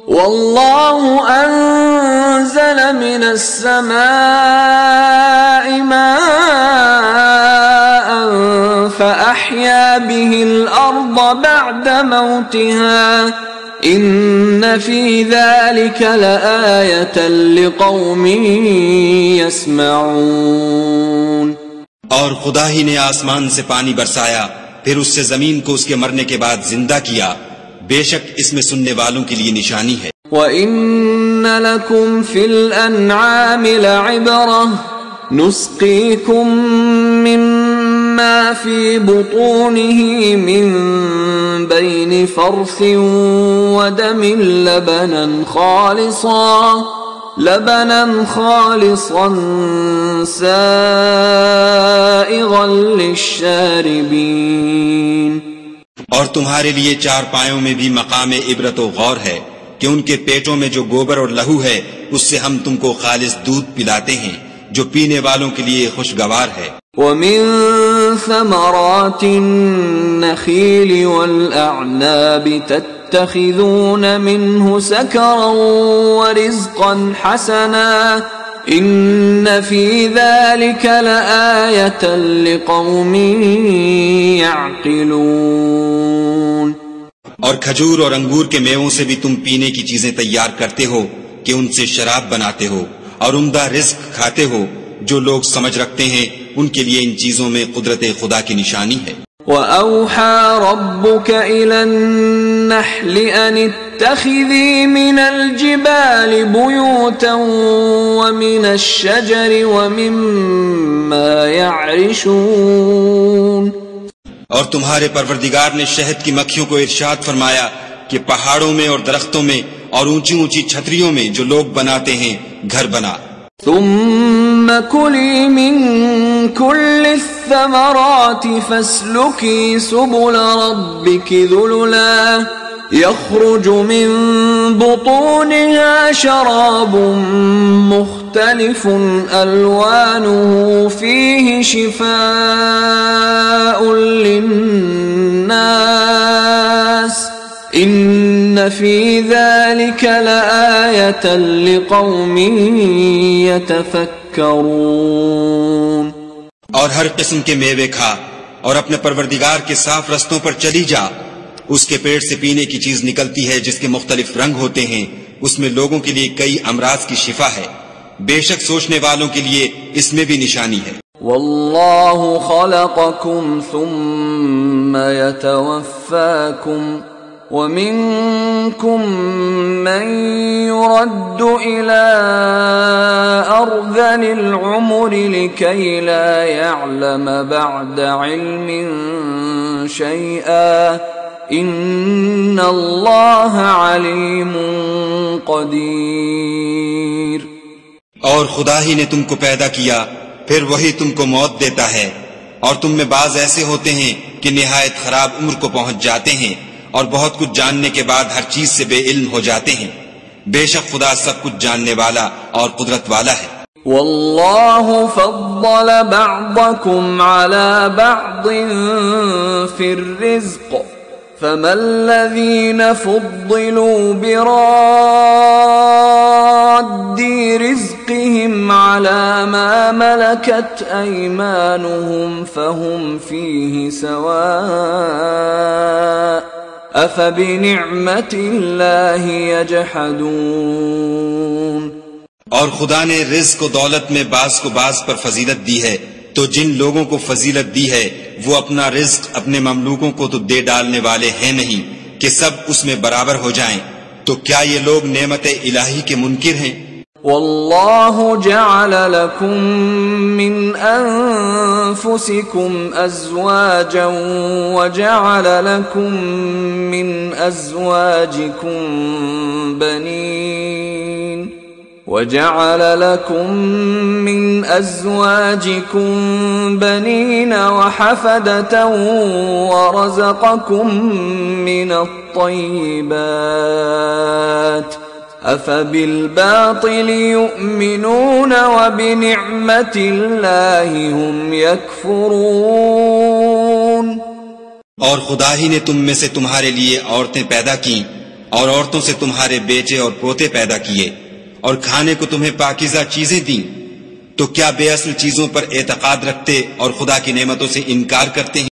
والله أنزل من السماء ماء فأحيا به الأرض بعد موتها إن في ذلك لآية لقوم يسمعون۔ اور خدا ہی نے آسمان سے پانی برسایا، پھر اس سے زمین کو اس کے مرنے کے بعد زندہ کیا، بے شک اس میں سننے والوں کے لیے نشانی ہے۔ وَإِنَّ لَكُمْ فِي الْأَنْعَامِ لَعِبْرَةً نُسْقِيكُم مِّمَّا فِي بُطُونِهِ مِن بَيْنِ فَرْثٍ وَدَمٍ لبنا خالصا سائغا للشاربین۔ اور تمہارے لیے چار پایوں میں بھی مقام عبرت و غور ہے کہ ان کے پیٹوں میں جو گوبر اور لہو ہے اس سے ہم تم کو خالص دودھ پلاتے ہیں جو پینے والوں کے لیے خوشگوار ہے۔ وَمِن ثَمَرَاتِ النَّخِيلِ وَالْأَعْنَابِ تَتَّخِذُونَ مِنْهُ سَكَرًا وَرِزْقًا حَسَنًا إِنَّ فِي ذَلِكَ لَآيَةً لِقَوْمٍ يَعْقِلُونَ۔ اور کھجور اور انگور کے میووں سے بھی تم پینے کی چیزیں تیار کرتے ہو کہ ان سے شراب بناتے ہو اور عمدہ رزق کھاتے ہو، جو لوگ سمجھ رکھتے ہیں ان کے لیے ان چیزوں میں قدرت خدا کی نشانی ہے۔ وَأَوْحَى رَبُّكَ إِلَى النَّحْلِ أَنِ اتَّخِذِي مِنَ الْجِبَالِ بُيُوتًا وَمِنَ الشَّجَرِ وَمِمَّا يَعْرِشُونَ۔ اور تمہارے پروردگار نے شہد کی مکھیوں کو ارشاد فرمایا کہ پہاڑوں میں اور درختوں میں اور اونچی اونچی چھتریوں میں جو لوگ بناتے ہیں گھر بنا۔ ثم كلي من كل الثمرات فاسلكي سبل ربك ذللا يخرج من بطونها شراب مختلف ألوانه فيه شفاء للناس إن في ذلك لآية لقوم يتفكرون۔ اور ہر قسم کے میوے کھا اور اپنے پروردگار کے صاف رستوں پر چلی جا، اس کے پیڑ سے پینے کی چیز نکلتی ہے جس کے مختلف رنگ ہوتے ہیں، اس میں لوگوں کے لیے کئی امراض کی شفا ہے، بے شک سوچنے والوں کے لیے اس میں بھی نشانی ہے۔ واللہ خلقکم ثم يتوفاکم ومنكم من يرد إلى أرذل العمر لكي لا يعلم بعد علم شيئا إن الله عليم قدير۔ اور خدا ہی نے تم کو پیدا کیا، پھر وہی تم کو موت دیتا ہے، اور تم میں بعض ایسے ہوتے ہیں کہ نہایت خراب عمر کو پہنچ جاتے ہیں اور بہت کچھ جاننے کے بعد ہر چیز سے بے علم ہو جاتے ہیں، بے شک خدا سب کچھ جاننے والا اور قدرت والا ہے۔ واللہ فضل بعضکم علی بعض فی الرزق فما الذین فضلوا براد رزقهم على ما ملكت أيمانهم فهم فيه سواء أفبنعمة الله يجحدون۔ اور خدا نے رزق و دولت میں بعض کو بعض پر فضیلت دی ہے، تو جن لوگوں کو فضیلت دی ہے وہ اپنا رزق اپنے مملوکوں کو تو دے ڈالنے والے ہیں نہیں کہ سب اس میں برابر ہو جائیں، تو کیا یہ لوگ نعمت الہی کے منکر ہیں؟ واللہ جعل لکم من انفسکم ازواجا وجعل لکم من ازواجکم بنین وجعل لكم من أزواجكم بنين وحفدة ورزقكم من الطيبات أفبالباطل يؤمنون وبنعمة الله هم يكفرون۔ اور خدا ہی نے تم میں سے تمہارے لیے عورتیں پیدا کیں اور عورتوں سے تمہارے بیٹے اور پوتے پیدا کیے اور کھانے کو تمہیں پاکیزہ چیزیں دیں، تو کیا بے اصل چیزوں پر اعتقاد رکھتے اور خدا کی نعمتوں سے انکار کرتے ہیں؟